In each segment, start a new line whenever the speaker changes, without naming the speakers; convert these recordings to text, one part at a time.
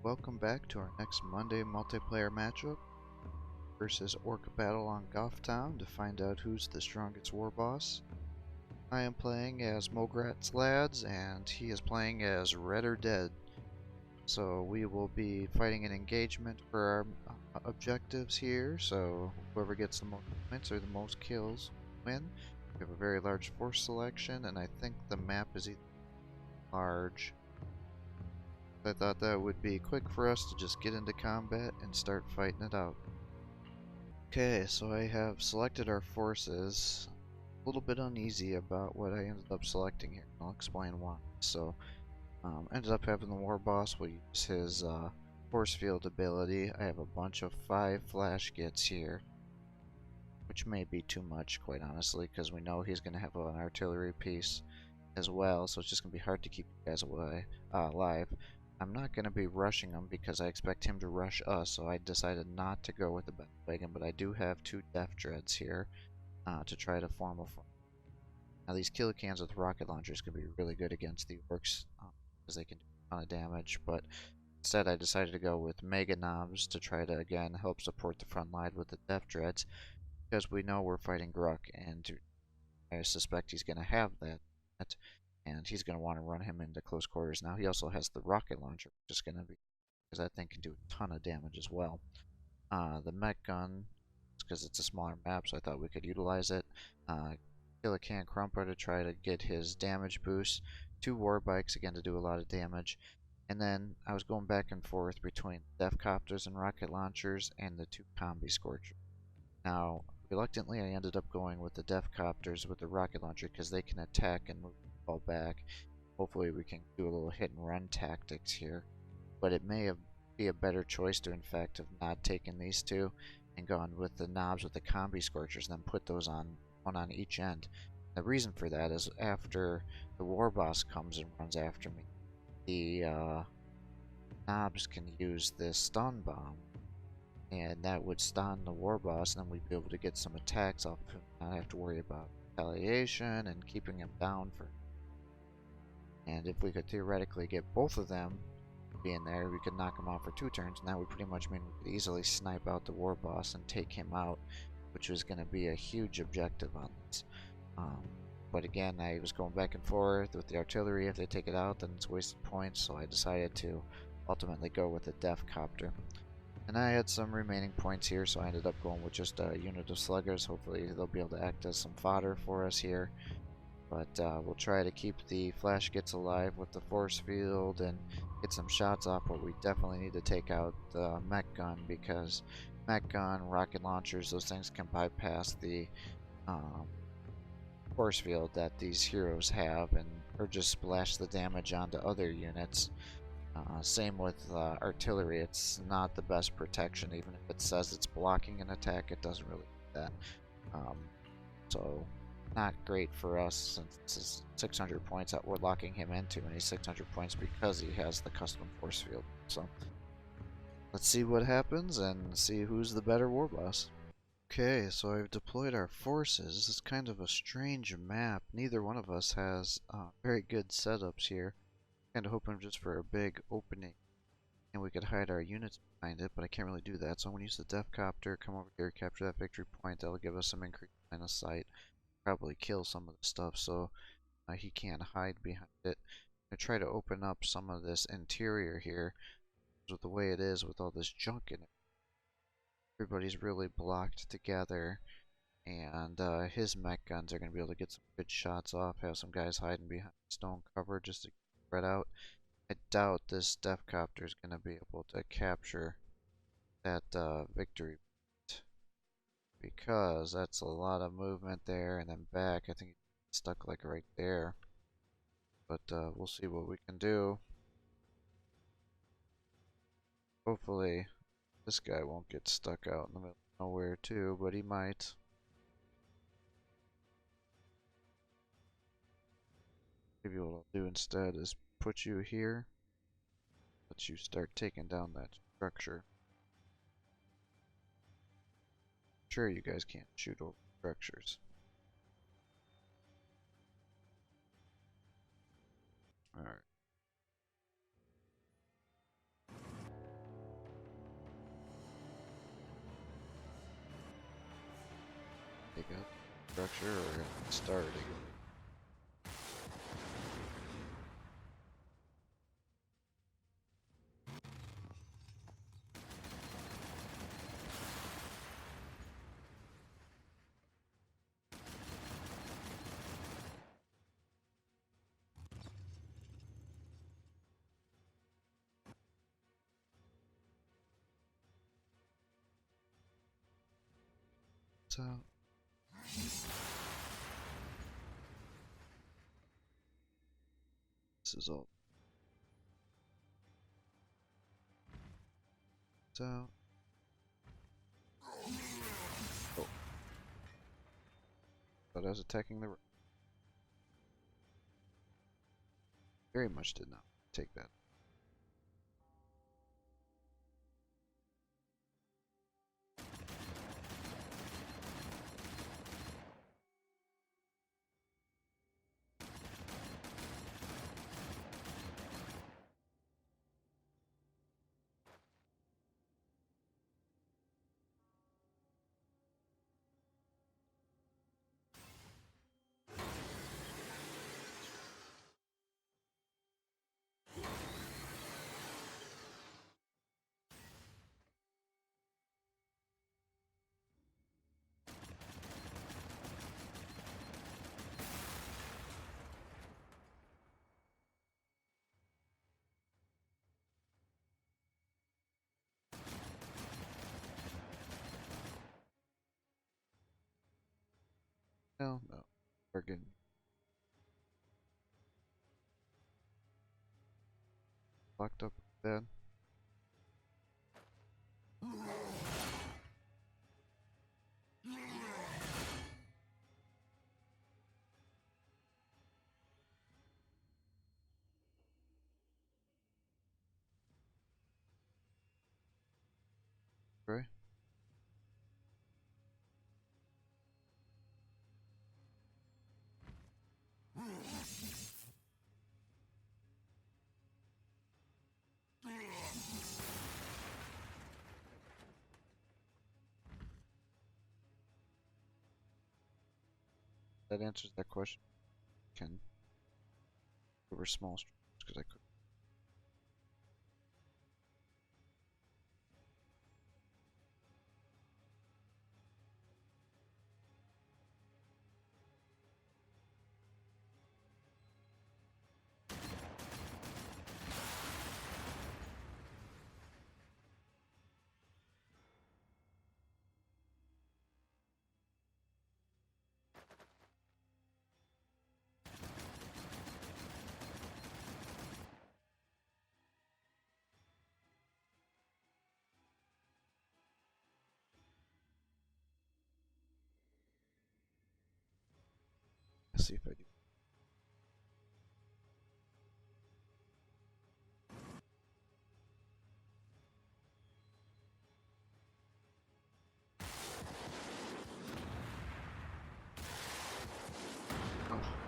Welcome back to our next Monday multiplayer matchup versus Orc Battle on Gothtown to find out who's the strongest war boss. I am playing as Mogroks Ladz and he is playing as Red or Dead. So we will be fighting an engagement for our objectives here, so whoever gets the most points or the most kills win. We have a very large force selection and I think the map is either large. I thought that would be quick for us to just get into combat and start fighting it out. Okay, so I have selected our forces. A little bit uneasy about what I ended up selecting here. I'll explain why. So, ended up having the war boss will use his force field ability. I have a bunch of 5 flash gets here, which may be too much, quite honestly, because we know he's going to have an artillery piece as well, so it's just going to be hard to keep you guys alive. I'm not going to be rushing him because I expect him to rush us, so I decided not to go with the battle wagon, but I do have 2 Death Dreads here to try to form a form. Now these kilocans with rocket launchers could be really good against the orcs because they can do a ton of damage, but instead I decided to go with Mega Knobs to try to again help support the front line with the Death Dreads because we know we're fighting Gruk and I suspect he's going to have that. And he's going to want to run him into close quarters. Now he also has the rocket launcher, which is going to be, because that thing can do a ton of damage as well. The mech gun, because it's a smaller map, so I thought we could utilize it. Kilocan Crumper to try to get his damage boost. 2 war bikes again to do a lot of damage. And then I was going back and forth between Death Copters and rocket launchers and the 2 Combi Scorchers. Now, reluctantly, I ended up going with the Death Copters with the rocket launcher because they can attack and move the ball back. Hopefully we can do a little hit and run tactics here. But it may be a better choice to, in fact, have not taken these 2 and gone with the knobs with the Combi Scorchers and then put those on one on each end. The reason for that is after the war boss comes and runs after me, the knobs can use this stun bomb, and that would stun the war boss, and then we'd be able to get some attacks off of him, not have to worry about retaliation and keeping him down for. And if we could theoretically get both of them being there, we could knock him out for 2 turns, and that would pretty much mean we could easily snipe out the war boss and take him out, which was going to be a huge objective on this. But again, I was going back and forth with the artillery. If they take it out, then it's wasted points, so I decided to ultimately go with the Death Copter. And I had some remaining points here, so I ended up going with just a unit of sluggers. Hopefully they'll be able to act as some fodder for us here. But we'll try to keep the flash gets alive with the force field and get some shots off, but we definitely need to take out the mech gun because mech gun, rocket launchers, those things can bypass the force field that these heroes have and or just splash the damage onto other units. Same with artillery, it's not the best protection. Even if it says it's blocking an attack, it doesn't really do that. So not great for us since this is 600 points that we're locking him into, and he's 600 points because he has the custom force field. So let's see what happens and see who's the better war boss. Okay, so I've deployed our forces. This is kind of a strange map. Neither one of us has very good setups here. Kind of hoping just for a big opening and we could hide our units behind it, but I can't really do that. So I'm going to use the Death Copter, come over here, capture that victory point. That'll give us some increased line of sight. Probably kill some of the stuff so he can't hide behind it. I'm going to try to open up some of this interior here with the way it is with all this junk in it. Everybody's really blocked together, and his mech guns are going to be able to get some good shots off, have some guys hiding behind stone cover just to spread out. I doubt this Death Copter is going to be able to capture that victory point because that's a lot of movement there and then back. I think he's stuck like right there, but we'll see what we can do. Hopefully this guy won't get stuck out in the middle of nowhere too, but he might. Maybe what I'll do instead is put you here, let you start taking down that structure. Sure, you guys can't shoot over structures. Alright. structure or starting. So this is all. So oh, but I was attacking the. Very much did not take that. No, no, we're good. Locked up in bed. Right? That answers that question. Can over small structures because I could. Let's see if I do. Oh.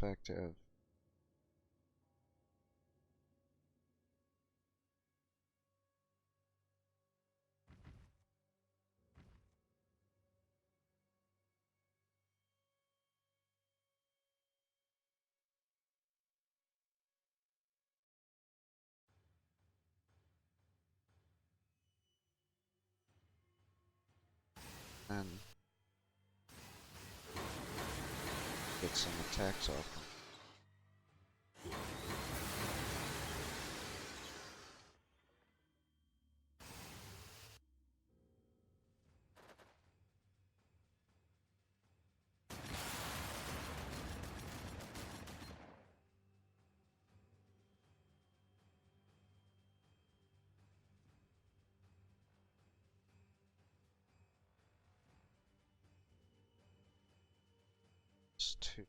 Fact have and get some attacks off. It's 2.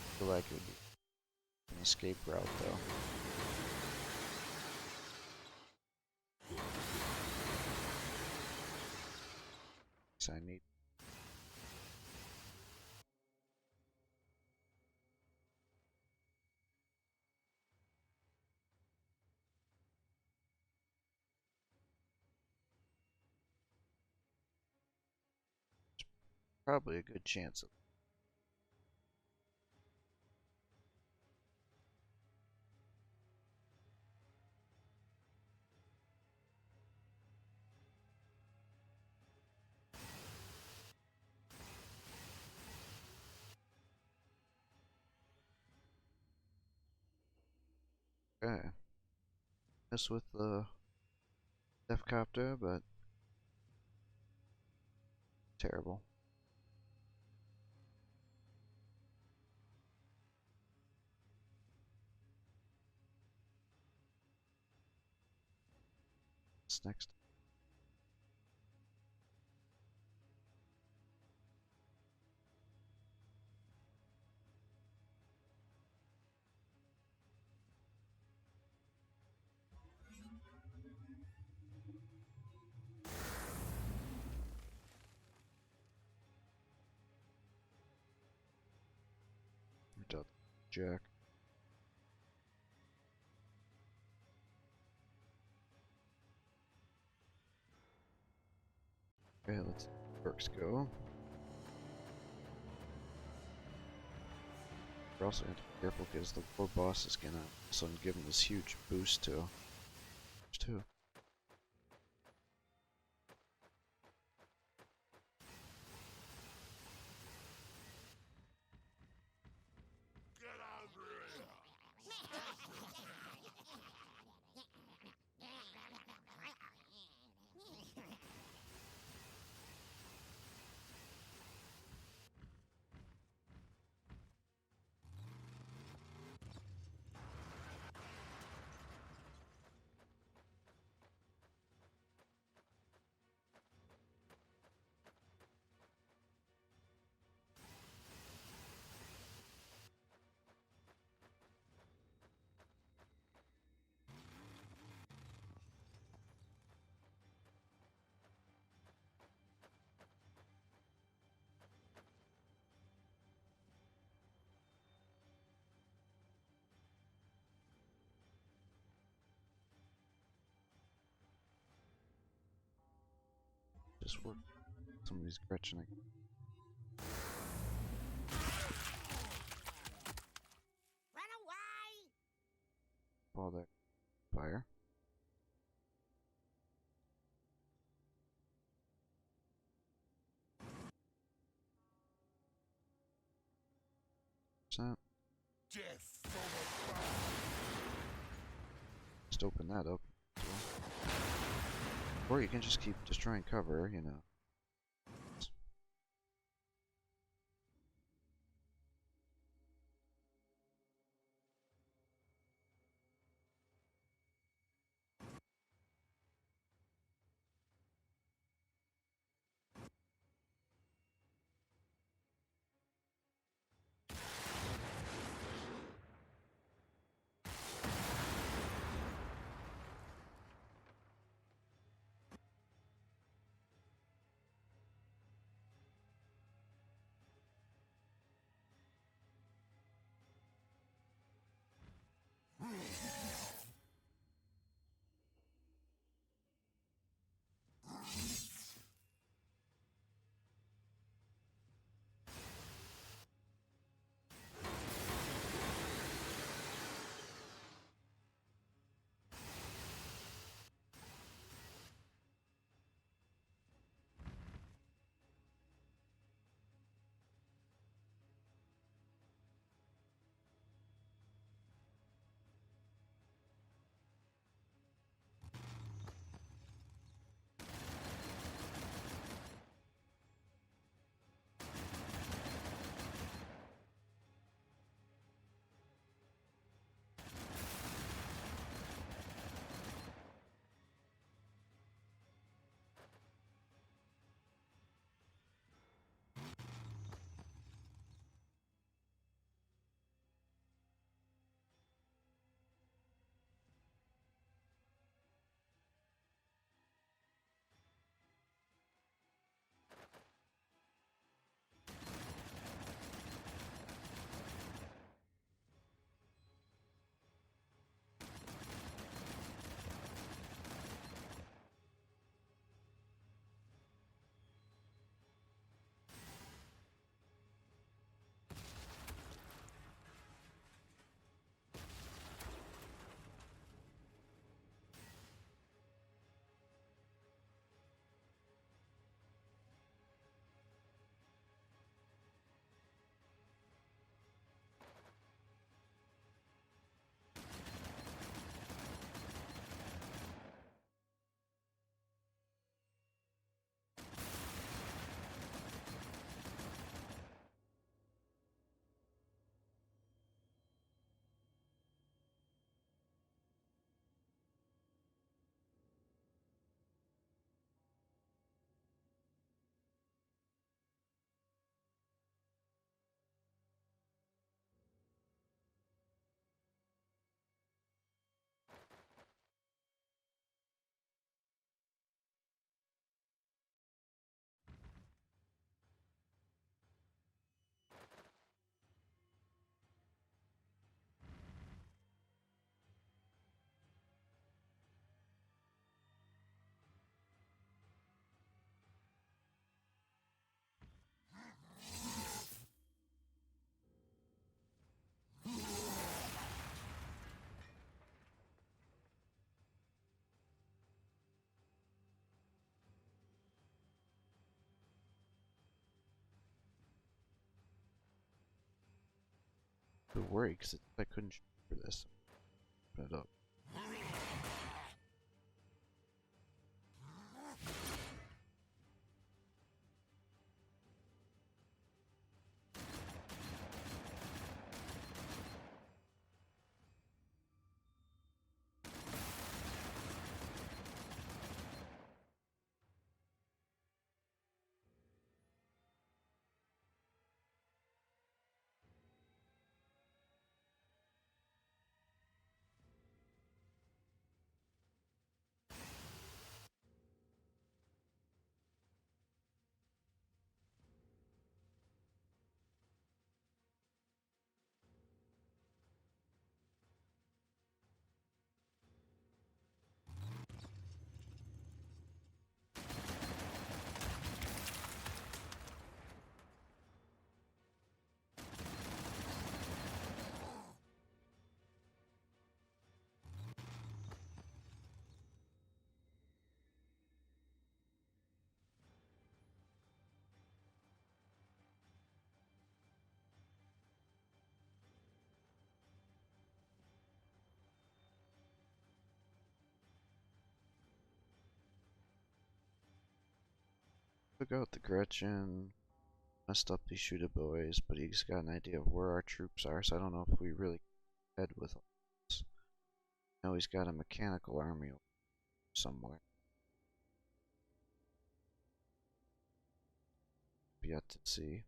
I feel like it would be an escape route though. So I need. Probably a good chance of. Okay. Mess with the Deathcopter, but terrible. What's next? Jack. Okay, let's perks go. We're also going to be careful because the poor boss is gonna suddenly give him this huge boost too. Just work some of these Gretchen.
Run away!
All that fire. Just open that up. Or you can just keep destroying cover, you know. a bit worried because I couldn't shoot for this. Open it up. Took out the Gretchen, messed up these shooter boys, but he's got an idea of where our troops are, so I don't know if we really head with all this. Now he's got a mechanical army somewhere. Yet to see.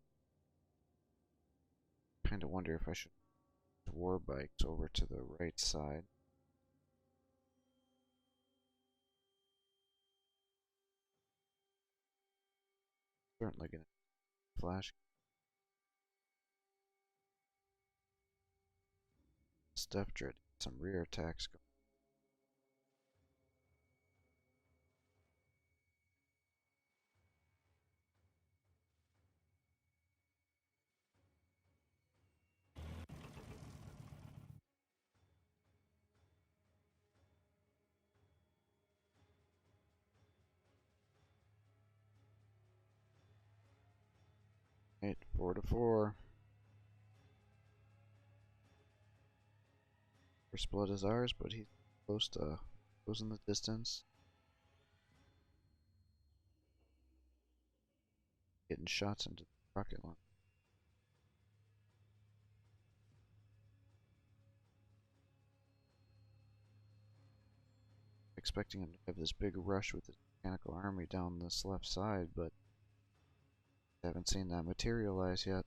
Kinda wonder if I should war bikes over to the right side. Certainly gonna flash. Stuff dread. Some rear attacks going. Right, 4-4. First blood is ours, but he's close to closing the distance. Getting shots into the rocket launcher. Expecting him to have this big rush with his mechanical army down this left side, but haven't seen that materialize yet.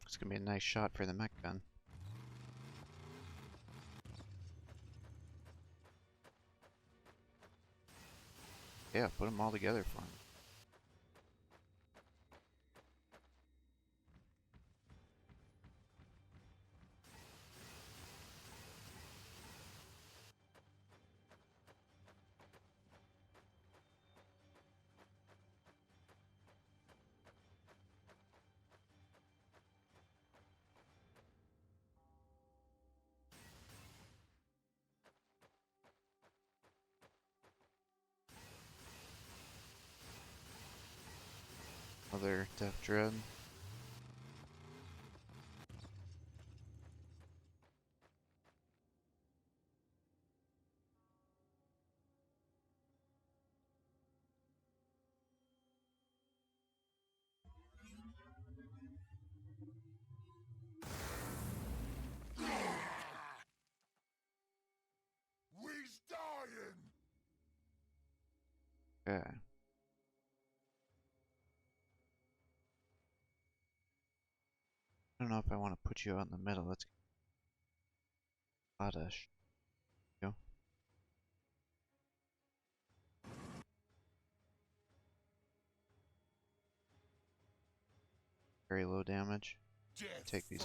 It's gonna be a nice shot for the mech gun. Yeah, put them all together for him. Other Death Dread.
We's dying!
Okay. I don't know if I want to put you out in the middle. Let's get a lot of go. Very low damage.
Death
Take these.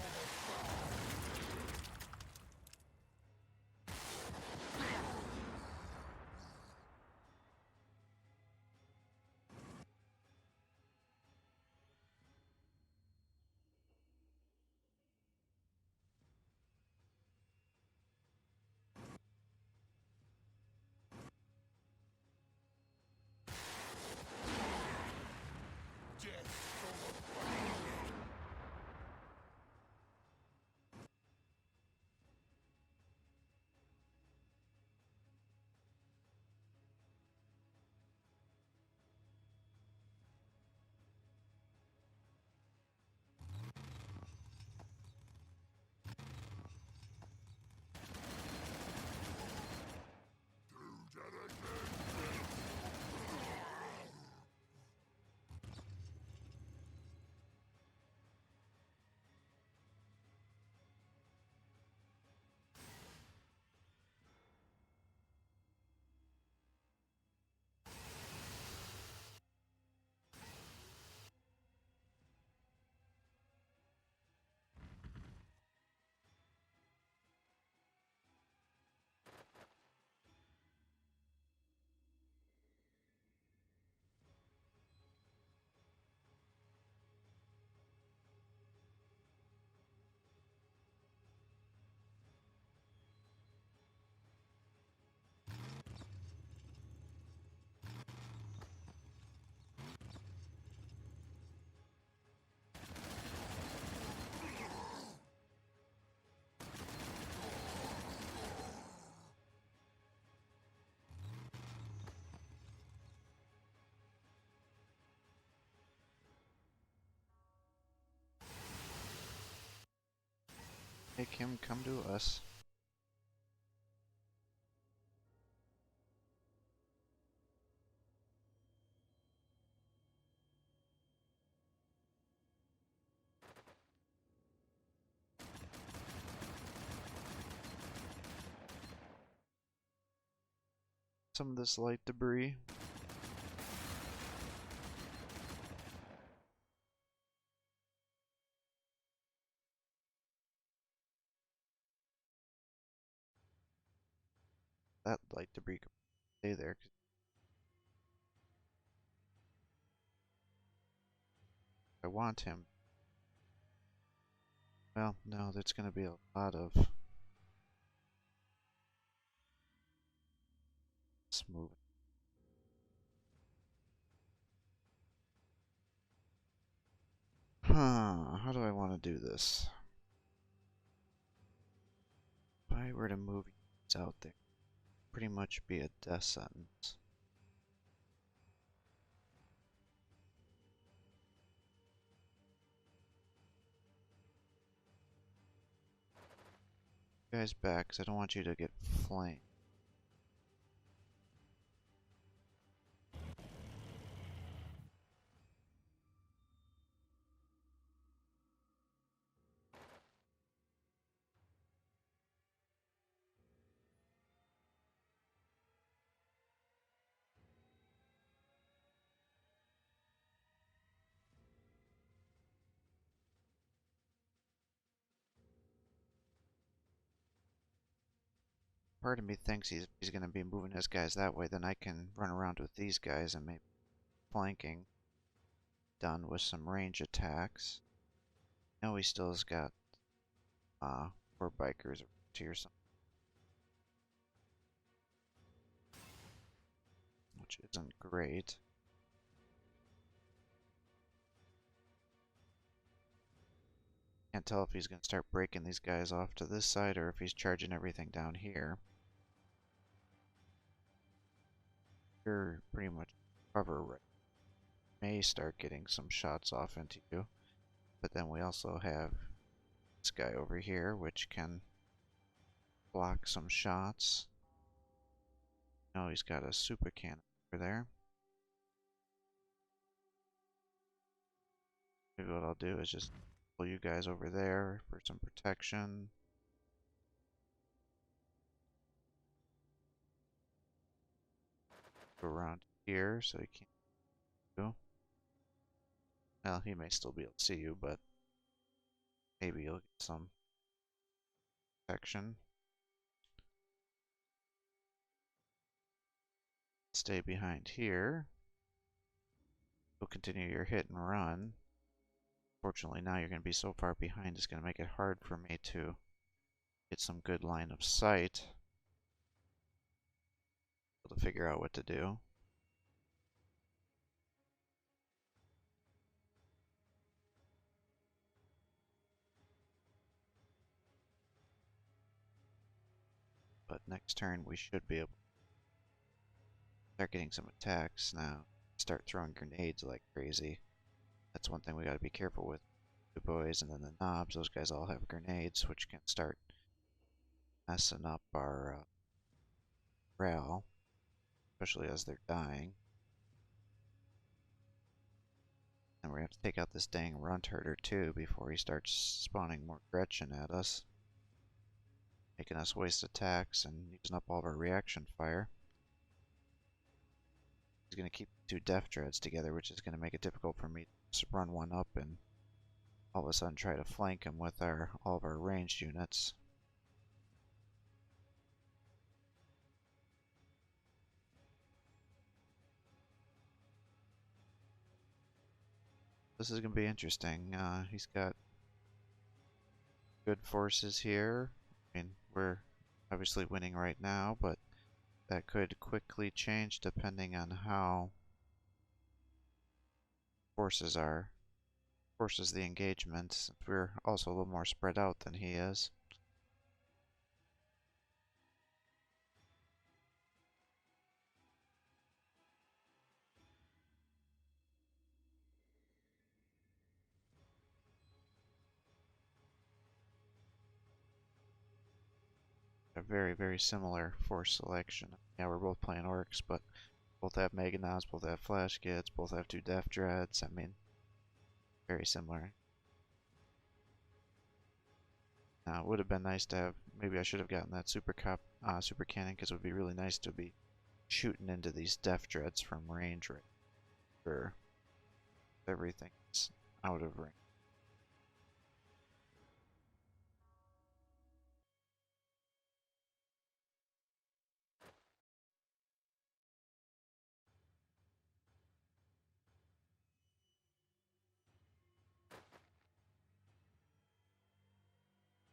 make him come to us. Some of this light debris. That light debris could stay there. I want him. Well, no, there's going to be a lot of smooth. How do I want to do this? If I were to move these out there, pretty much be a death sentence. You guys back, because I don't want you to get flamed. Part of me thinks he's going to be moving his guys that way, then I can run around with these guys and maybe flanking. Done with some range attacks. Now he still has got 4 bikers or something, which isn't great. Can't tell if he's going to start breaking these guys off to this side or if he's charging everything down here. You're pretty much cover right. May start getting some shots off into you, but then we also have this guy over here which can block some shots. No, he's got a super cannon over there. Maybe what I'll do is just pull you guys over there for some protection. Go around here so he can't go. Well, he may still be able to see you, but maybe you'll get some protection. Stay behind here. You'll continue your hit and run. Fortunately, now you're going to be so far behind, it's going to make it hard for me to get some good line of sight. To figure out what to do. But next turn we should be able to start getting some attacks now. Start throwing grenades like crazy. That's one thing we got to be careful with. The boys and then the knobs, those guys all have grenades, which can start messing up our morale, especially as they're dying. And we're going to have to take out this dang runt herder too before he starts spawning more Gretchen at us, making us waste attacks and using up all of our reaction fire. He's going to keep 2 death dreads together, which is going to make it difficult for me to run one up and all of a sudden try to flank him with all of our ranged units. This is going to be interesting. He's got good forces here. I mean, we're obviously winning right now, but that could quickly change depending on how forces the engagement, since we're also a little more spread out than he is. a very, very similar force selection. Yeah, we're both playing orcs, but both have Meganons, both have Flash Kids, both have 2 Death Dreads. I mean, very similar. Now, it would have been nice to have, maybe I should have gotten that super cannon, because it would be really nice to be shooting into these Death Dreads from range, right? Sure. Everything's out of range.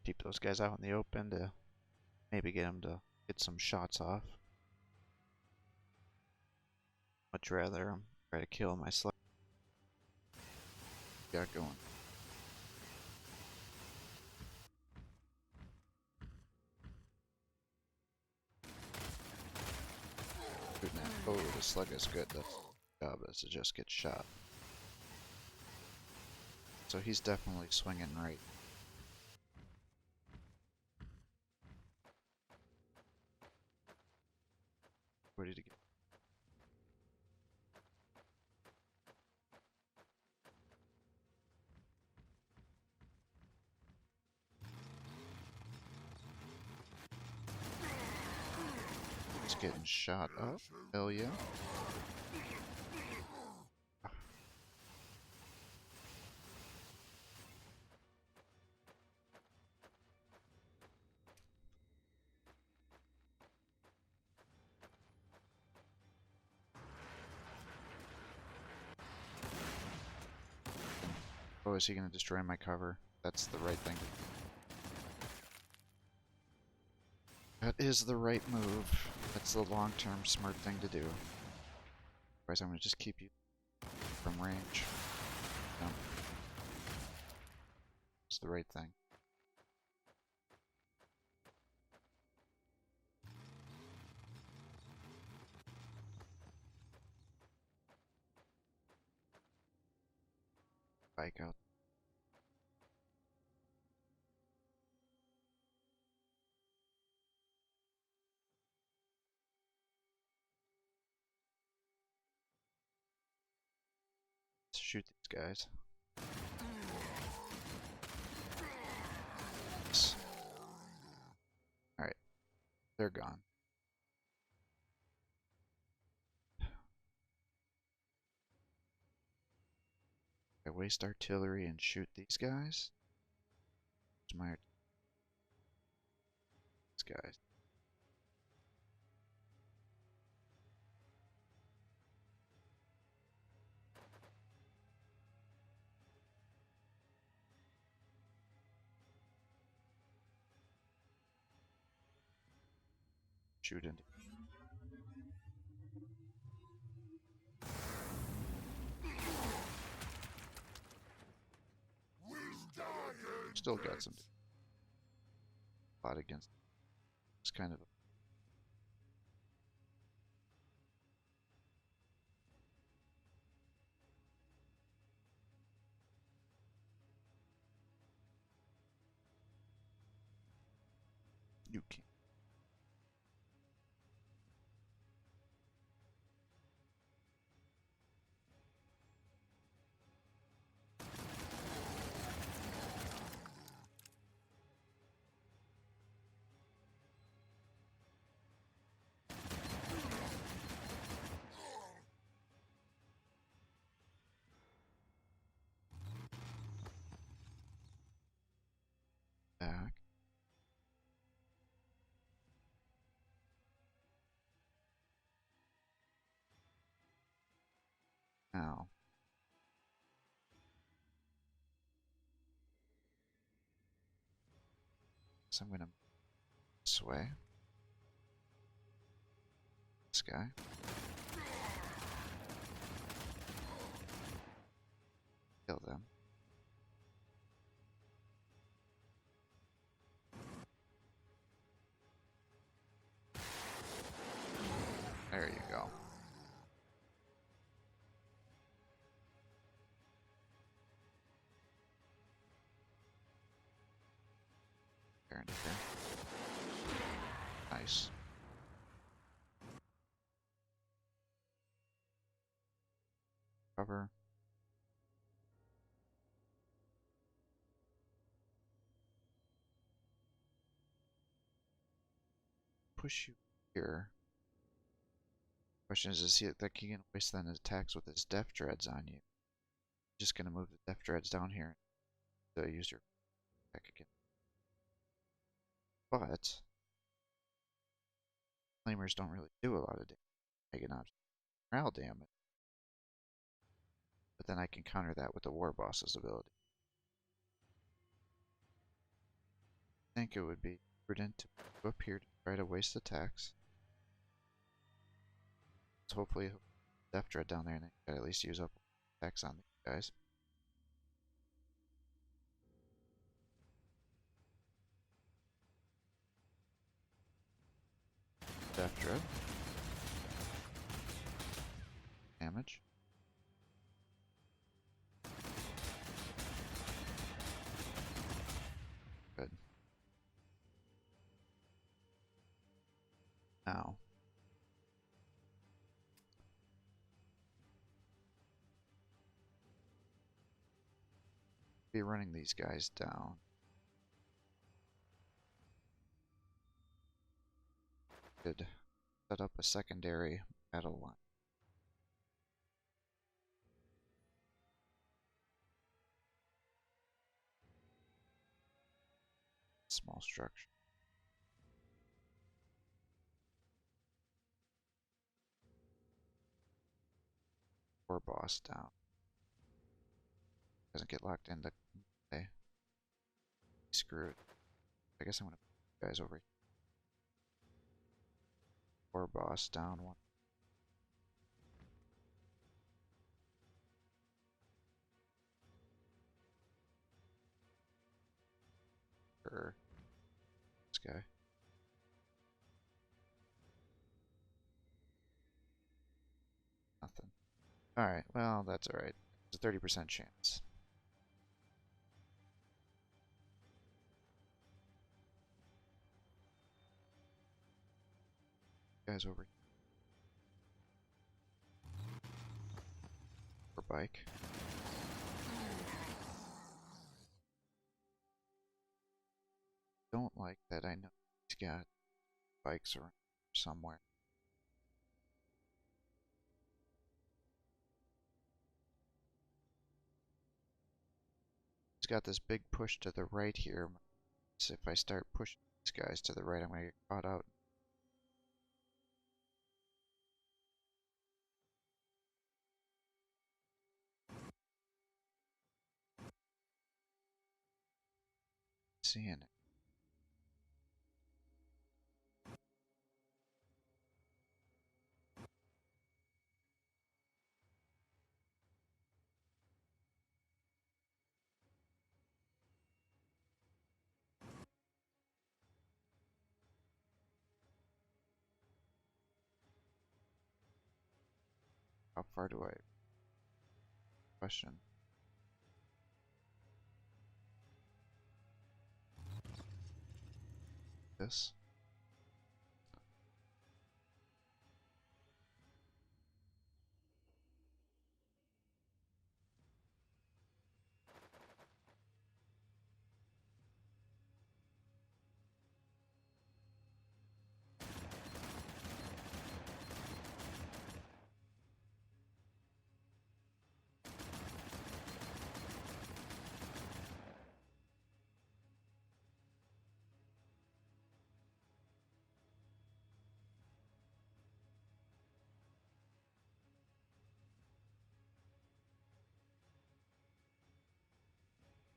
Keep those guys out in the open to maybe get them to get some shots off. Much rather try to kill my slug. Got going. Oh, the slug is good. That's the job, is to just get shot. So he's definitely swinging right. Ready to get. He's getting shot up. Hell yeah. Oh, is he gonna destroy my cover? That's the right thing. That is the right move. That's the long-term smart thing to do. Otherwise, I'm gonna just keep you from range. No. It's the right thing. Bike out. Let's shoot these guys. Alright. They're gone. I waste artillery and shoot these guys. These guys. Shoot into. Still got some fight against. It's kind of. You can't. Back. Now. So I'm gonna this way. This guy. Kill them. There you go. There and there. cover. Push you here. Question is he that he can waste then attacks with his Def Dreads on you. Just gonna move the Def Dreads down here to use your attack again. But Flamers don't really do a lot of damage. Making up morale damage. But then I can counter that with the War Boss's ability. I think it would be prudent to go up here to try to waste attacks. So hopefully he'll Def Dread down there and then at least use up attacks on these guys. Def Dread. Damage. Good. Now. Be running these guys down. Could set up a secondary battle line. Small structure. War boss down. Doesn't get locked into. Okay. Screwed. I guess I'm gonna put you guys over here. War boss down one. Or this guy. Nothing. Alright, well, that's alright. There's a 30% chance. Guys over here. Or bike. Don't like that I know he's got bikes around somewhere. He's got this big push to the right here. So if I start pushing these guys to the right, I'm going to get caught out. Seeing it. How far do I? Question. This.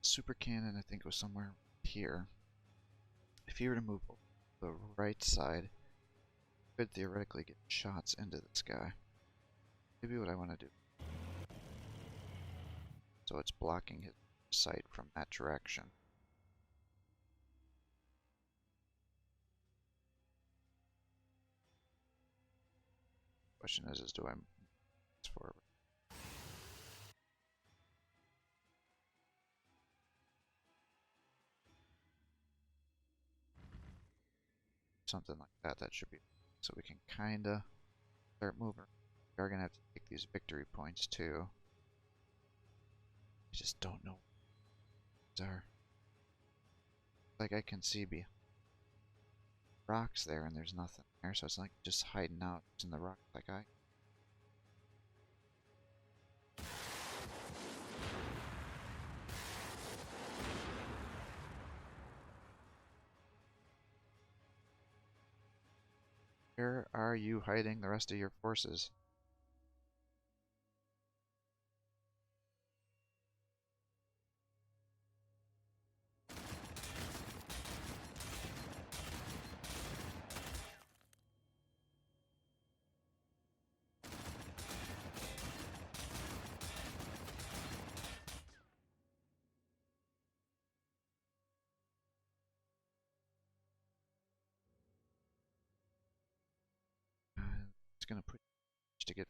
Super cannon, I think, was somewhere here. If you were to move the right side, you could theoretically get shots into this guy. Maybe what I want to do. So it's blocking his sight from that direction. Question is do I move this forward? Something like that. That should be so we can kinda start moving. We are gonna have to take these victory points too. just don't know what are. Like I can see rocks there and there's nothing there, so it's like just hiding out in the rocks like I. Where are you hiding the rest of your forces? It's gonna put to get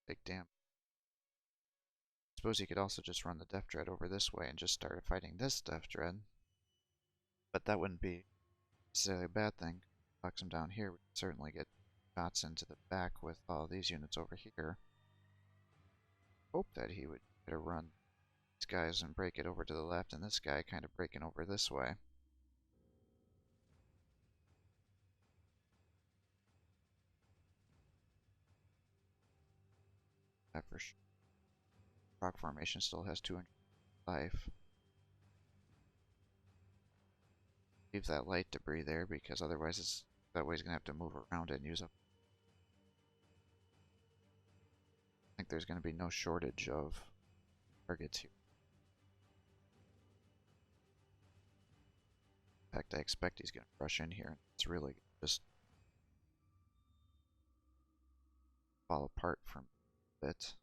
big damage. Suppose you could also just run the Death Dread over this way and just start fighting this Death Dread. But that wouldn't be necessarily a bad thing. Knocks him down here, we can certainly get shots into the back with all these units over here. Hope that he would get a run these guys and break it over to the left, and this guy kind of breaking over this way. That for sure. Rock formation still has 200 life. Leave that light debris there because otherwise that way he's gonna have to move around it and use up. I think there's gonna be no shortage of targets here. In fact, I expect he's gonna rush in here and it's really just fall apart from a bit.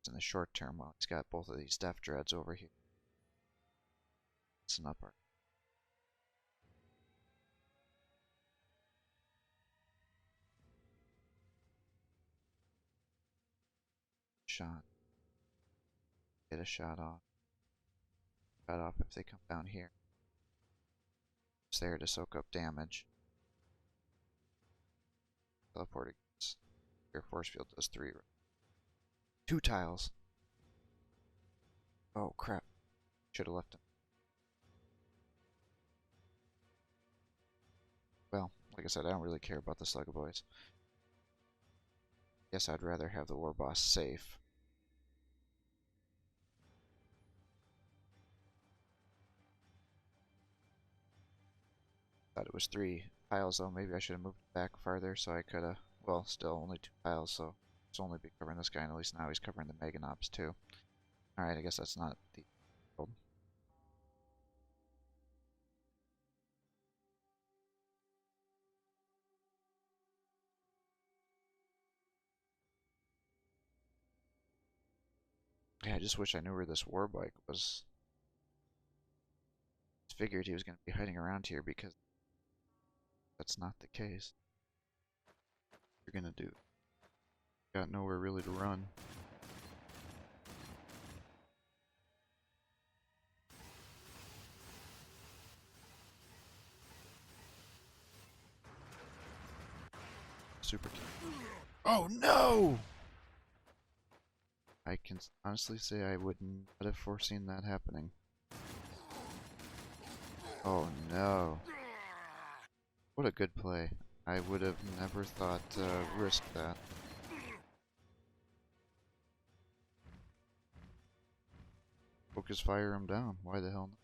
In the short term while he's got both of these Death Dreads over here. Listen up, our shot. Get a shot off. Shot off if they come down here. It's there to soak up damage. Teleport against your force field does 3. 2 tiles. Oh crap. Should have left him. Well, like I said, I don't really care about the Slugger Boys. Guess I'd rather have the War Boss safe. Thought it was 3 tiles though. Maybe I should have moved back farther so I could have. Well, still only 2 tiles, so it's only be covering this guy, and at least now he's covering the Meganobs too. Alright, I guess that's not the world. Yeah, I just wish I knew where this war bike was. I figured he was going to be hiding around here because that's not the case. What you're going to do? Got nowhere really to run. Super kill. Oh no! I can honestly say I would not have foreseen that happening. Oh no. What a good play. I would have never thought to risk that. Focus fire him down. Why the hell not?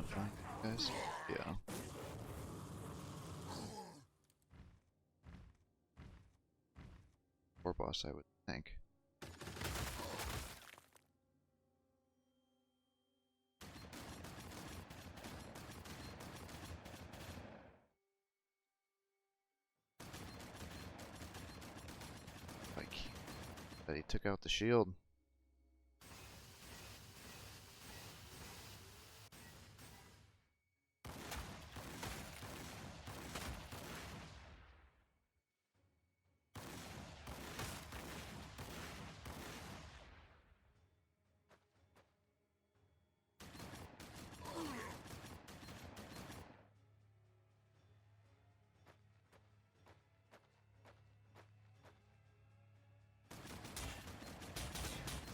Fine, guys. Yeah. War boss, I would think. If I can. But he took out the shield.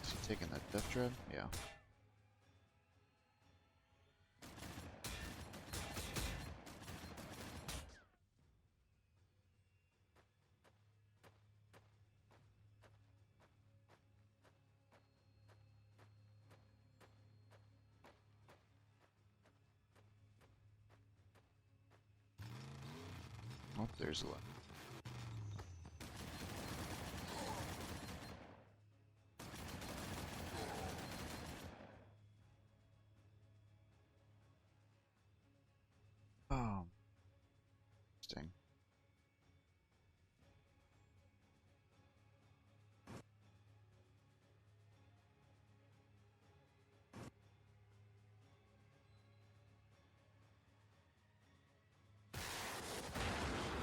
Is he taking that Death Dread? Yeah. Oh, there's a lot. Oh, interesting.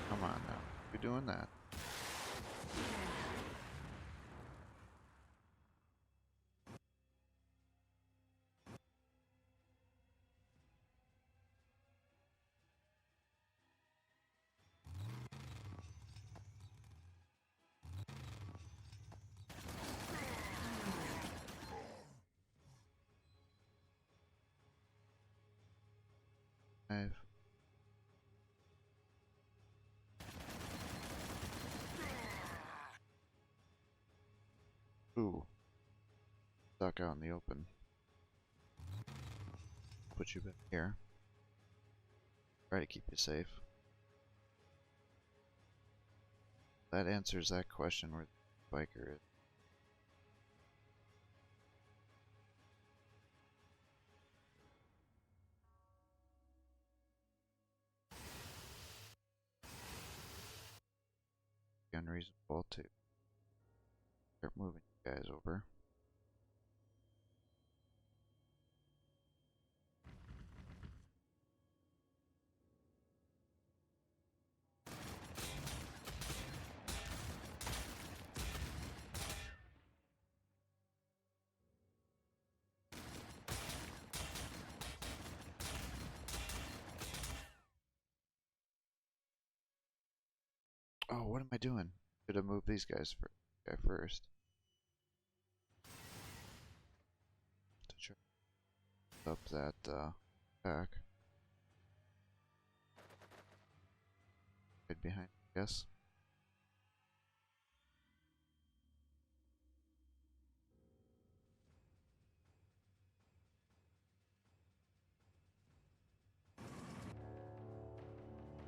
Come on now. You're doing that. I've Ooh. Stuck out in the open. Put you back here. Try to keep you safe. That answers that question where the biker is. Unreasonable to start moving you guys over. Oh, what am I doing? Should have moved these guys first. To try up that back. Right behind, I guess.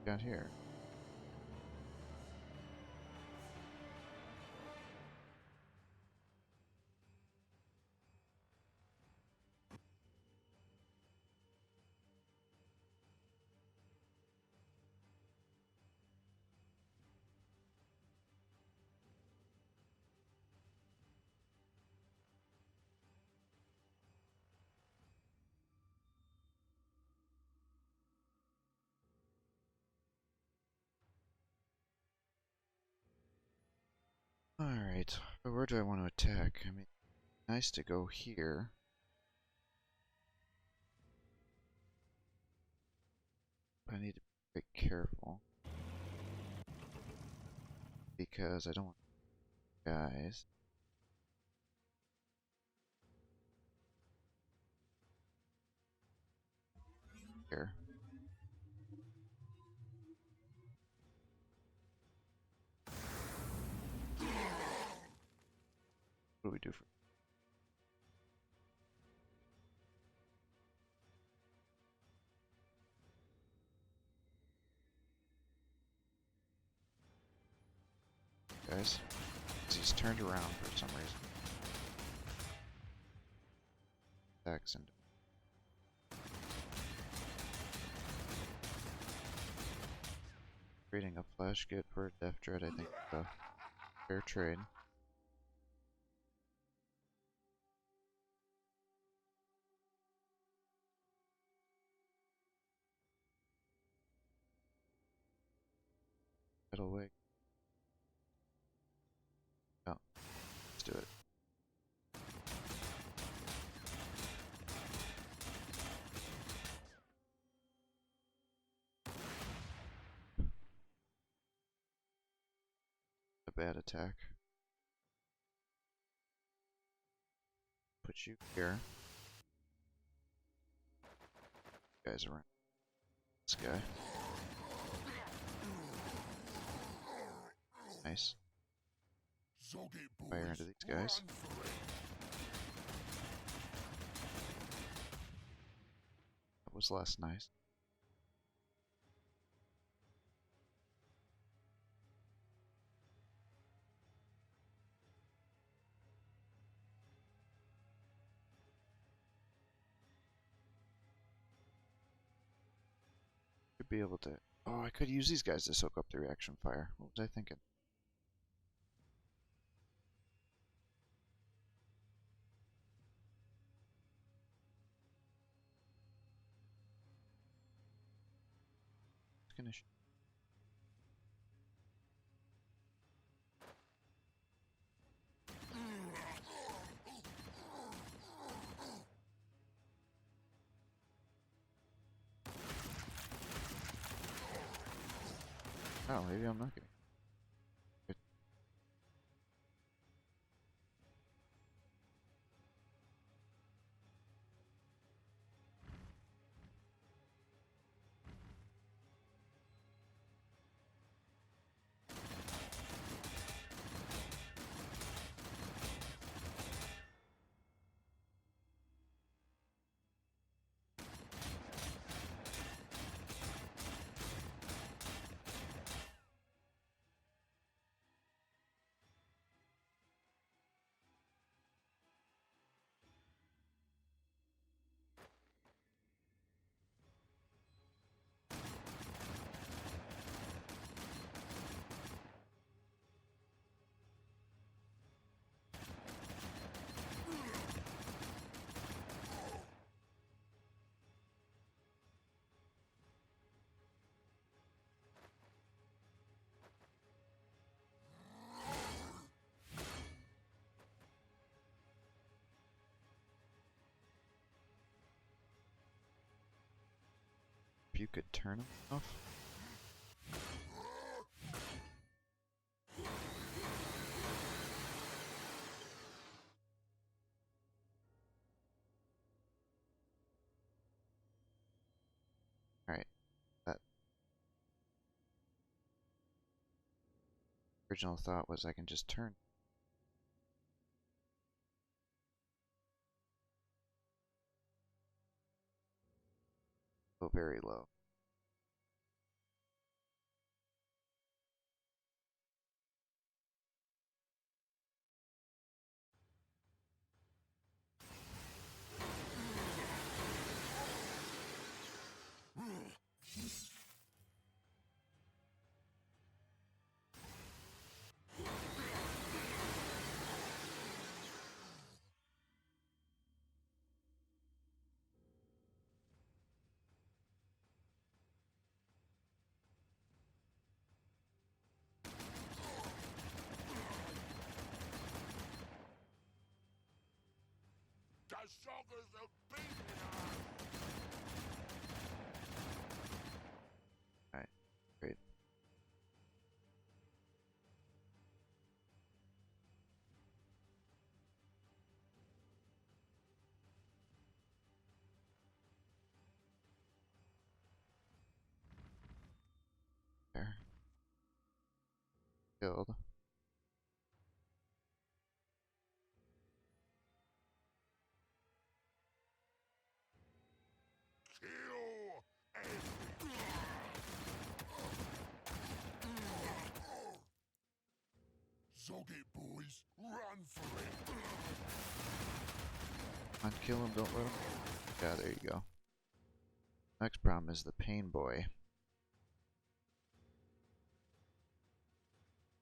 Got here. Alright, where do I want to attack? I mean, nice to go here. But I need to be very careful. Because I don't want guys. Here. What do we do for guys? He's turned around for some reason. Attacks and creating a flash kit for a Death Dread, I think, is a fair trade. battle wig. Oh, let's do it. A bad attack. Put you here. Guys around. This guy. Nice. Fire into these guys. That was less nice. Should be able to. Oh, I could use these guys to soak up the reaction fire. What was I thinking? Finish. Oh, maybe I'm not getting. Good. If you could turn them off. Alright. That original thought was I can just turn. Go very low.
As strong as a beacon.
Alright, great. There. Killed.
Kill everything. Zog it, boys. Run for it.
Unkill him, don't let him. Yeah, there you go. Next problem is the Pain Boy.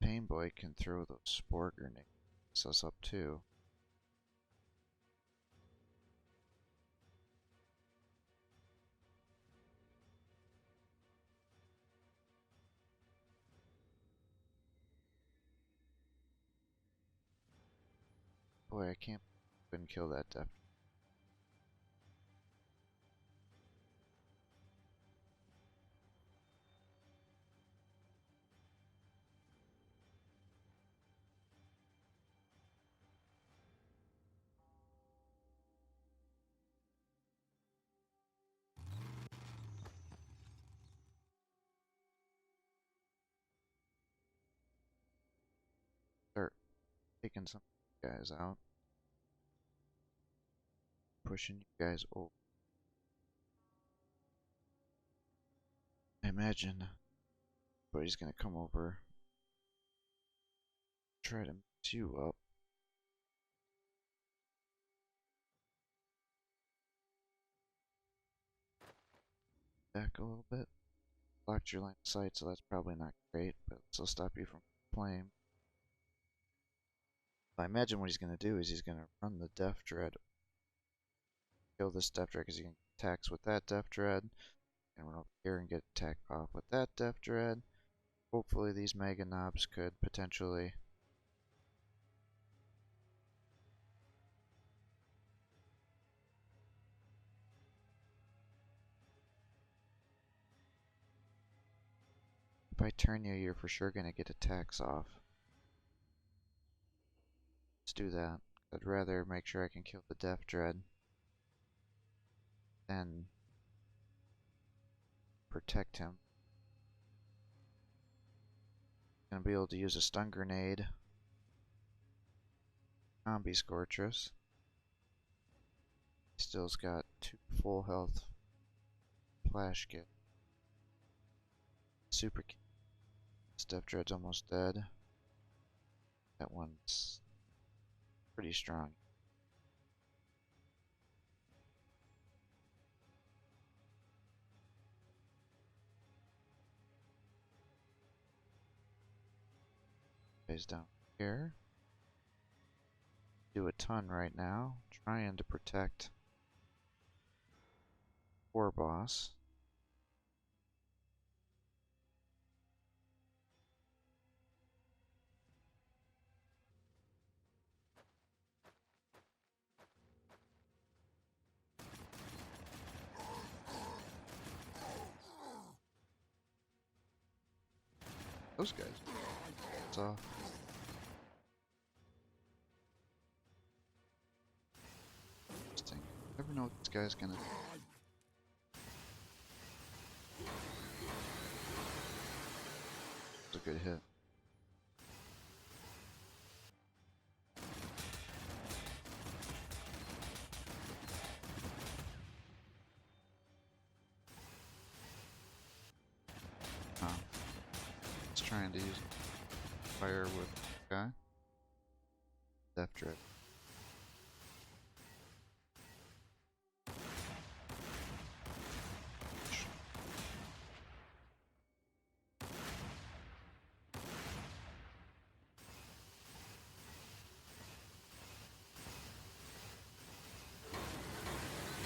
Pain Boy can throw those spore grenades. Us up too. Boy, I can't couldn't kill that def. Start taking some guys out. Pushing you guys over. I imagine everybody's gonna come over. Try to mix you up. Back a little bit. Blocked your line of sight, so that's probably not great, but it'll stop you from playing. I imagine what he's going to do is he's going to run the Def Dread, kill this Def Dread because he can attacks with that Def Dread, and run over here and get attacked off with that Def Dread. Hopefully these Mega Knobs could potentially if I turn you, you're for sure going to get attacks off. Let's do that. I'd rather make sure I can kill the Def Dread than protect him. Gonna be able to use a stun grenade. Zombie Scortress. Still's got 2 full health flash kit. Super kit. Def Dread's almost dead. That one's pretty strong. Guys down here. Do a ton right now, trying to protect War Boss. Those guys. It's off. Interesting. Never know what this guy's gonna do. It's a good hit. Trying to use fire with the guy. Def Dread.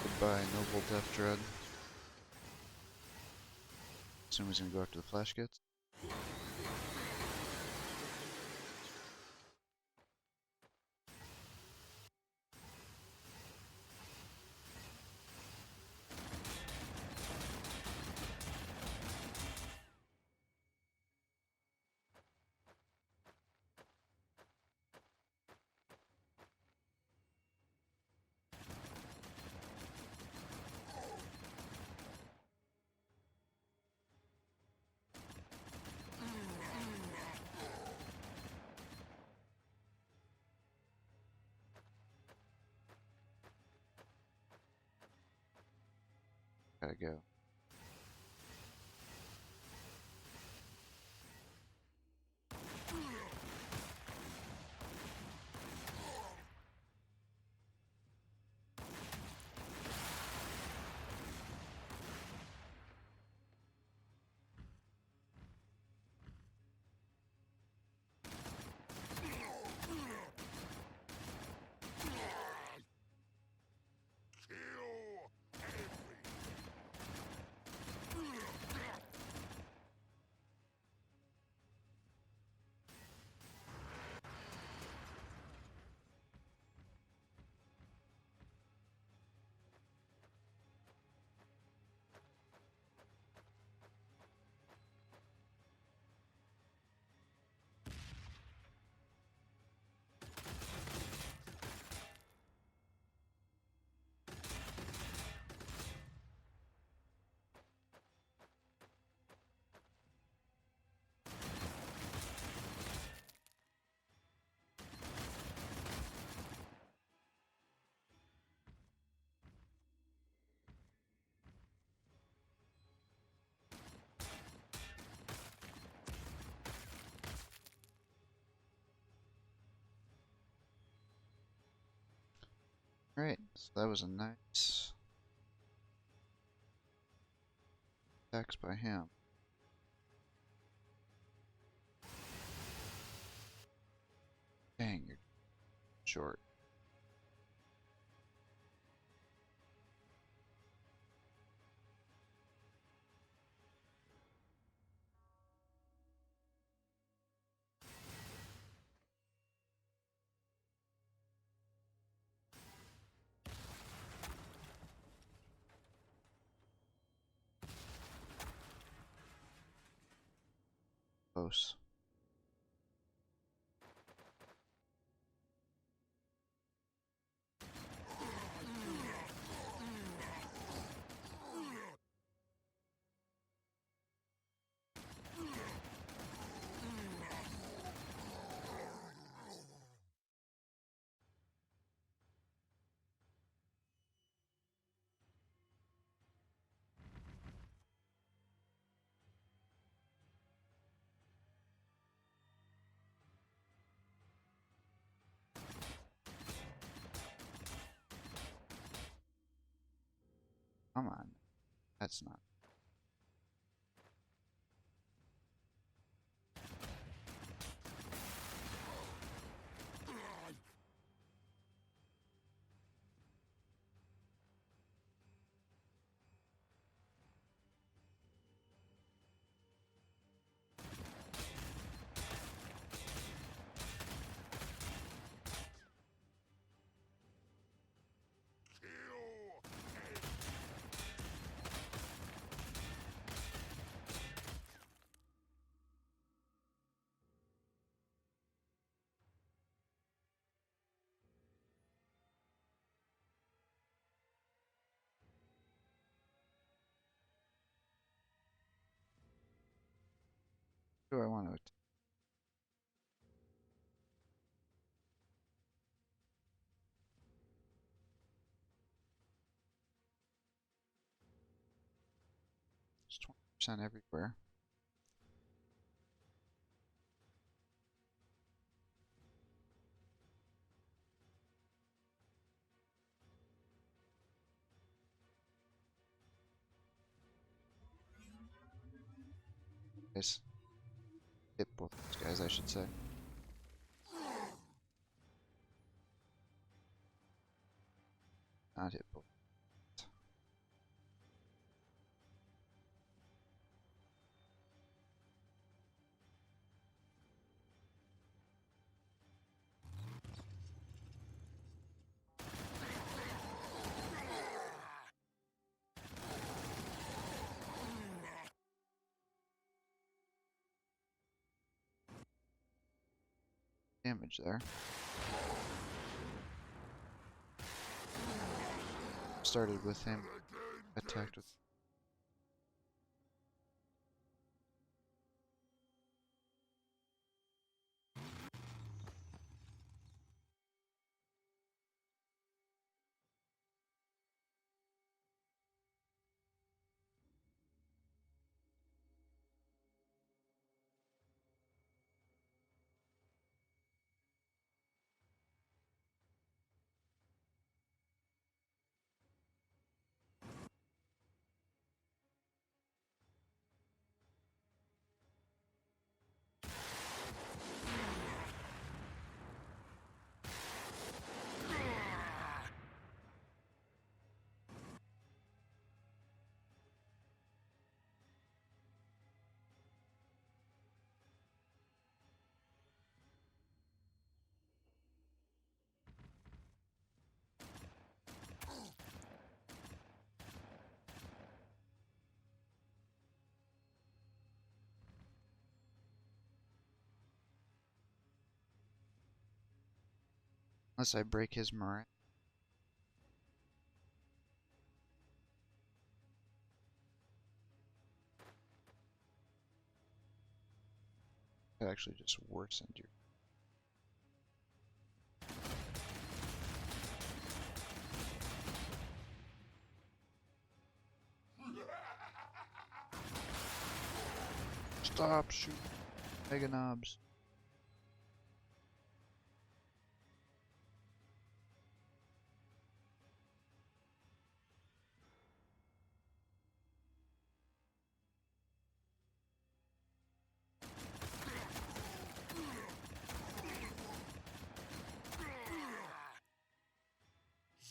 Goodbye, noble Def Dread. Assume he's gonna go after the flash kits. Gotta go. Alright, so that was a nice attacks by him. Dang, you're short. Close. Come on. That's not. Who do I want to attack? It's 20% everywhere. Guys. Hit both those guys, I should say. Not hit both. Damage there. Started with him, attacked with. Unless I break his morale. That actually just worsened your. Stop shooting mega knobs.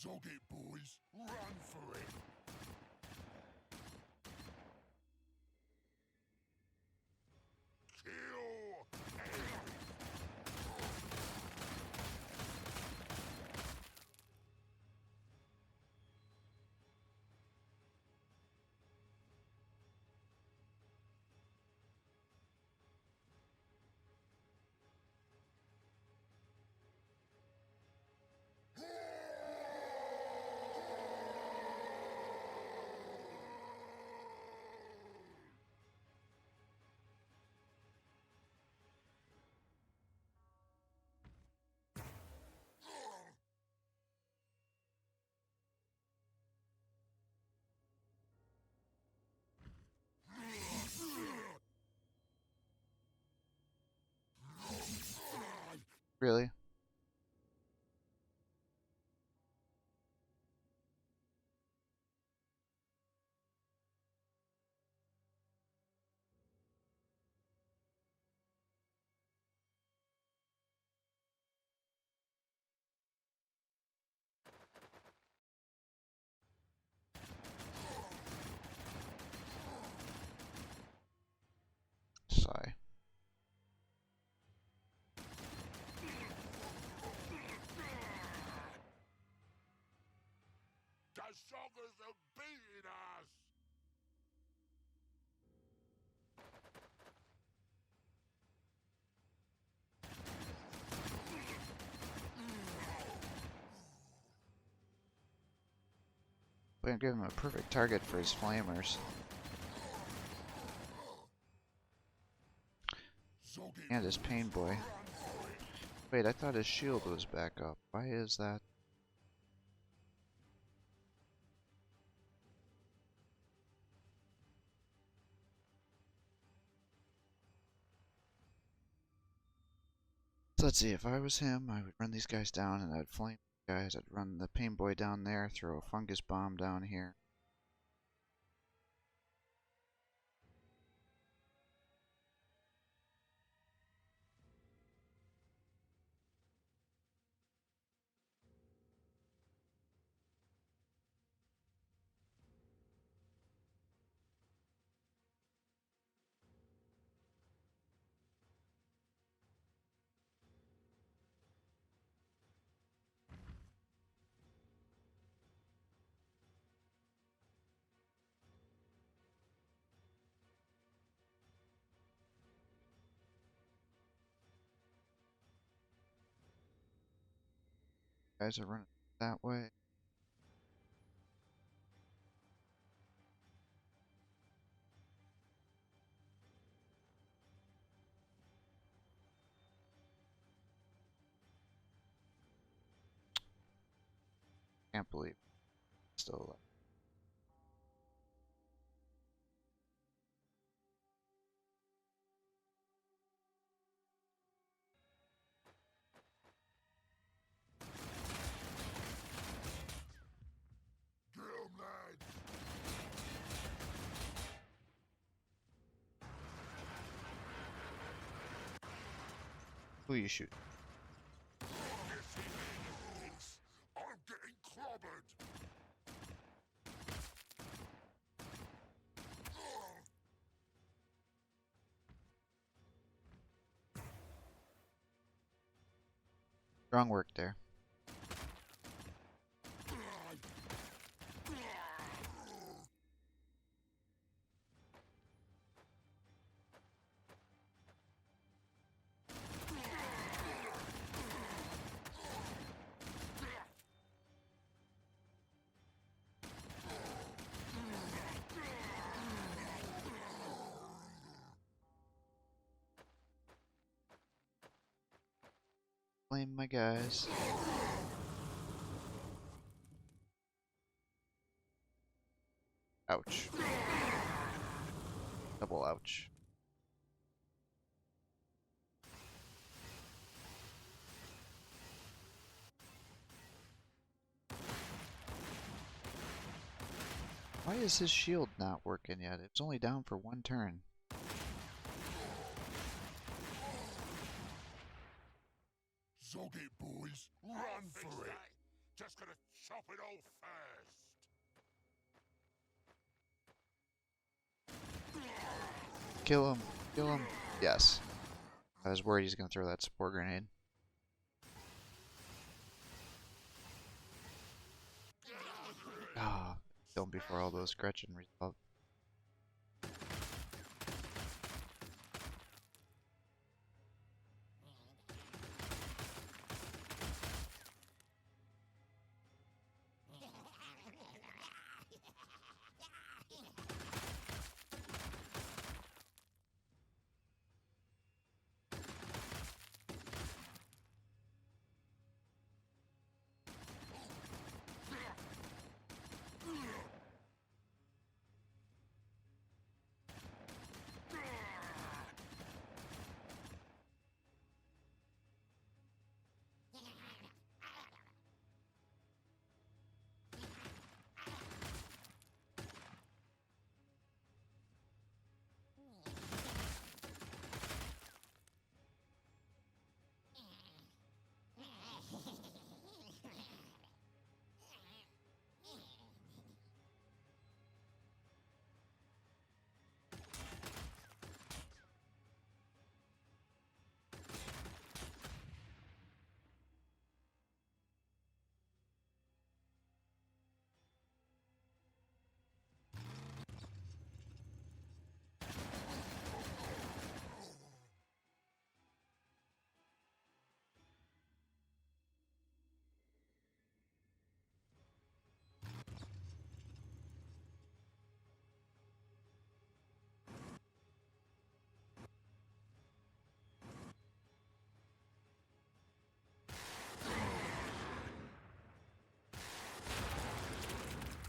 Zog it, boys. Run for it. Kill enemy.
Really? Sigh.
The suckers are beating us.
We're gonna give him a perfect target for his flamers.
Zog it,
And his
boys.
pain boy.
Run for it.
Wait, I thought his shield was back up. Why is that? So let's see, if I was him, I would run these guys down and I'd flame these guys. I'd run the pain boy down there, throw a fungus bomb down here. Guys are running that way. Can't believe it's still alive.
Get 'em, lads.
Who you shoot?
Yes, he is. I'm getting clobbered.
Strong work there. Flame my guys. Ouch. Double ouch. Why is his shield not working yet? It's only down for one turn.
Zog it, boys. Run for it. Just gonna chop it all first.
Kill him. Kill him. Yes. I was worried he's going to throw that spore grenade. Ah, kill him before all those Gretchen resolve.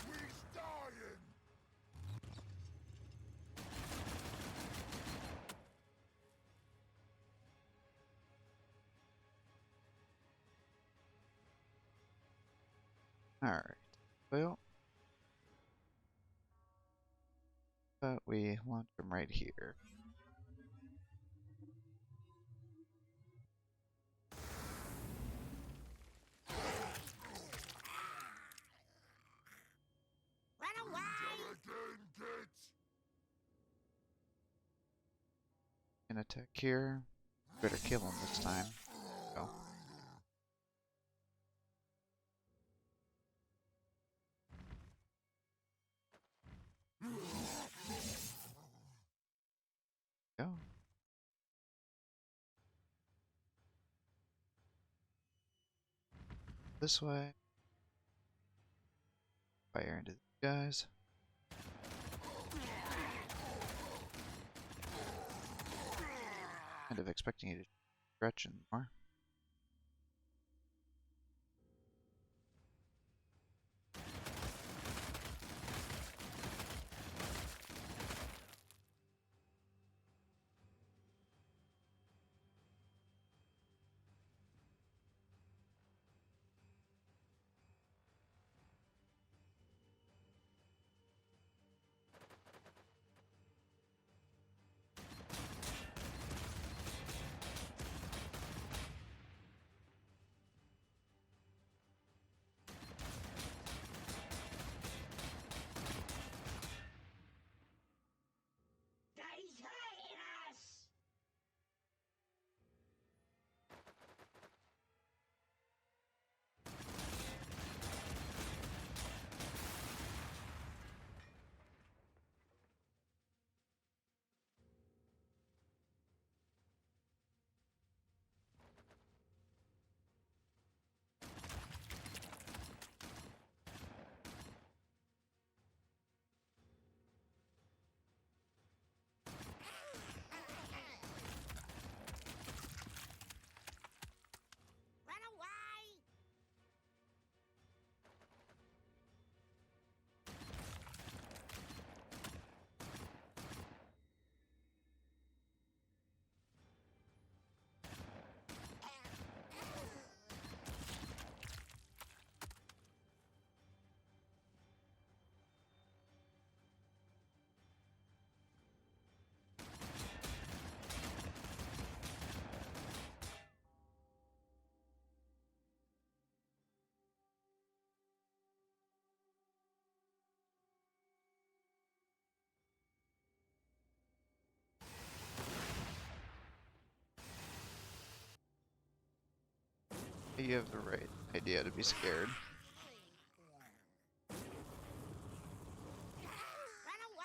He's dying.
Alright. Well. But we launch him right here.
Run away!
Again, kids.
An attack here. Better kill him this time. Go. Go. This way. Fire into these guys. Kind of expecting you to Gretchen more. You have the right idea to be scared.
Run away!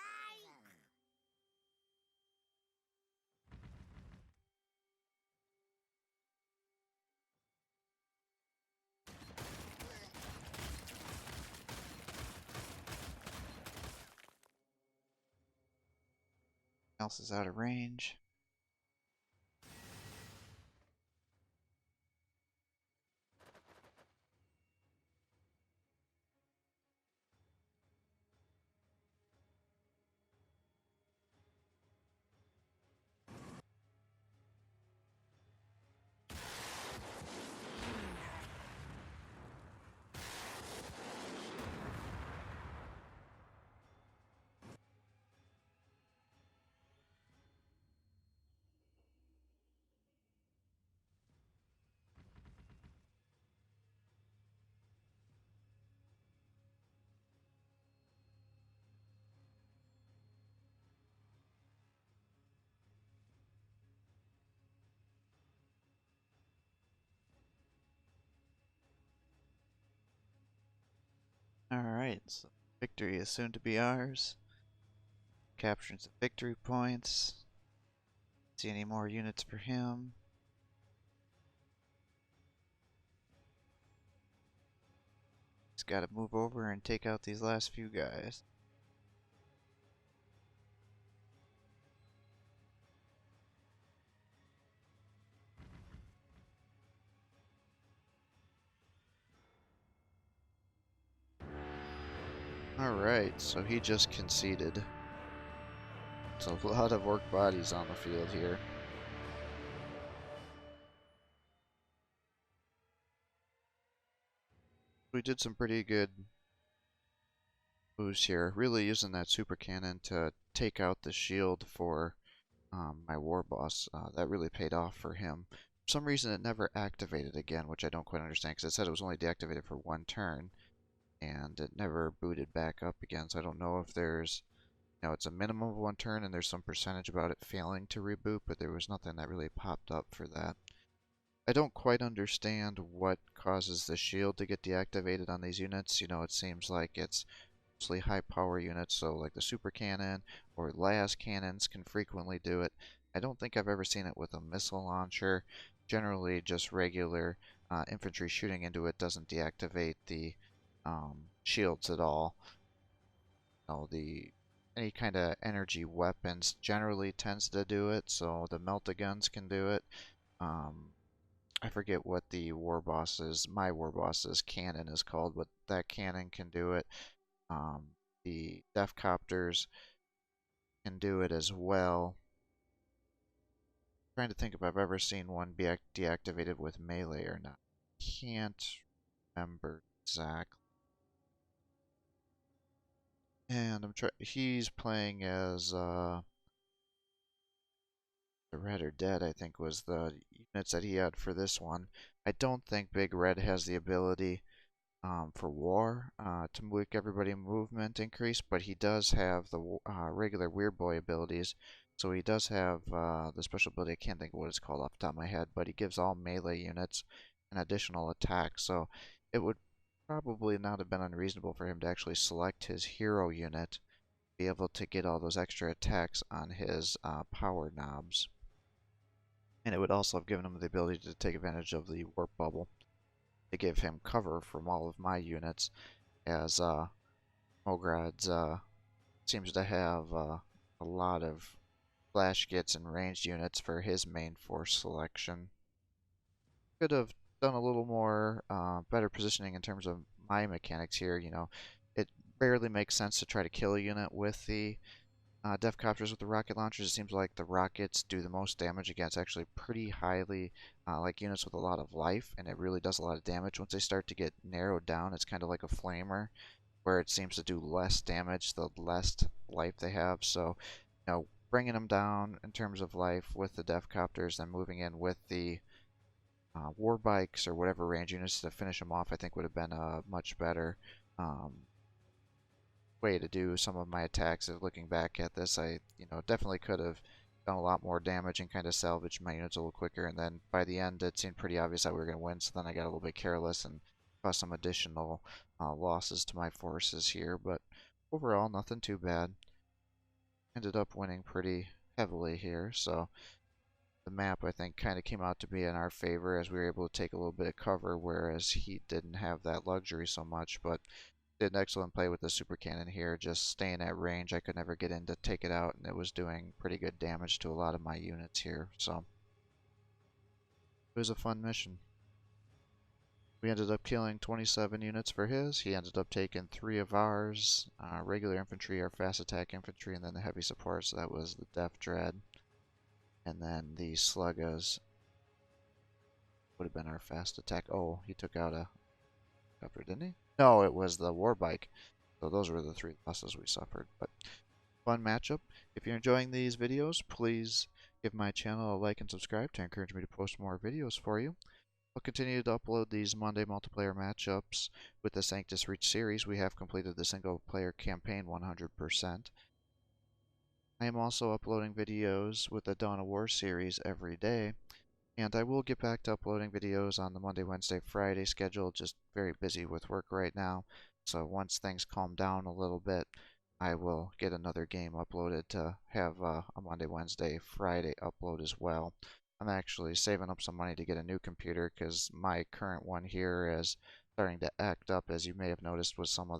Else is out of range. Alright, so victory is soon to be ours. Capturing some victory points. See any more units for him. He's got to move over and take out these last few guys. Alright, so he just conceded. It's a lot of orc bodies on the field here. We did some pretty good moves here, really using that super cannon to take out the shield for my war boss. That really paid off for him. For some reason it never activated again, which I don't quite understand, because it said it was only deactivated for one turn, and it never booted back up again, so I don't know if there's, it's a minimum of one turn and there's some percentage about it failing to reboot, but there was nothing that really popped up for that. I don't quite understand what causes the shield to get deactivated on these units. It seems like it's mostly high power units, so like the super cannon or las cannons can frequently do it. I don't think I've ever seen it with a missile launcher. Generally, just regular infantry shooting into it doesn't deactivate the shields at all. Any kind of energy weapons generally tends to do it, so the melt-a-guns can do it. I forget what the my war boss's cannon is called, but that cannon can do it. The Death Copters can do it as well. Trying to think if I've ever seen one be deactivated with melee or not. Can't remember exactly. And he's playing as the Red or Dead, I think was the units that he had for this one. I don't think Big Red has the ability for war to make everybody movement increase, but he does have the regular Weird Boy abilities. So he does have the special ability. I can't think of what it's called off the top of my head, but he gives all melee units an additional attack. So it would probably not have been unreasonable for him to actually select his hero unit, be able to get all those extra attacks on his power knobs. And it would also have given him the ability to take advantage of the warp bubble to give him cover from all of my units, as Mogroks seems to have a lot of flash gets and ranged units for his main force selection. Could have done a little more better positioning in terms of my mechanics here. It rarely makes sense to try to kill a unit with the Def Copters with the rocket launchers. It seems like the rockets do the most damage against actually pretty highly like units with a lot of life, and it really does a lot of damage. Once they start to get narrowed down, it's kind of like a flamer, where it seems to do less damage the less life they have. So, bringing them down in terms of life with the Def Copters and moving in with the war bikes or whatever range units to finish them off, I think would have been a much better way to do some of my attacks. Looking back at this, I definitely could have done a lot more damage and kind of salvaged my units a little quicker. And then by the end, it seemed pretty obvious that we were going to win. So then I got a little bit careless and caused some additional losses to my forces here. But overall, nothing too bad. Ended up winning pretty heavily here. So the map, I think, kind of came out to be in our favor as we were able to take a little bit of cover, whereas he didn't have that luxury so much. But did an excellent play with the super cannon here, just staying at range. I could never get in to take it out, and it was doing pretty good damage to a lot of my units here. So it was a fun mission. We ended up killing 27 units for his. He ended up taking 3 of ours, regular infantry, our fast attack infantry, and then the heavy support. So that was the Death Dread. And then the Sluggas would have been our fast attack. Oh, he took out a copter, didn't he? No, it was the war bike. So those were the 3 losses we suffered. But fun matchup. If you're enjoying these videos, please give my channel a like and subscribe to encourage me to post more videos for you. I'll continue to upload these Monday multiplayer matchups with the Sanctus Reach series. We have completed the single player campaign 100%. I am also uploading videos with the Dawn of War series every day. And I will get back to uploading videos on the Monday, Wednesday, Friday schedule. Just very busy with work right now. So once things calm down a little bit, I will get another game uploaded to have a Monday, Wednesday, Friday upload as well. I'm actually saving up some money to get a new computer because my current one here is starting to act up, as you may have noticed with some of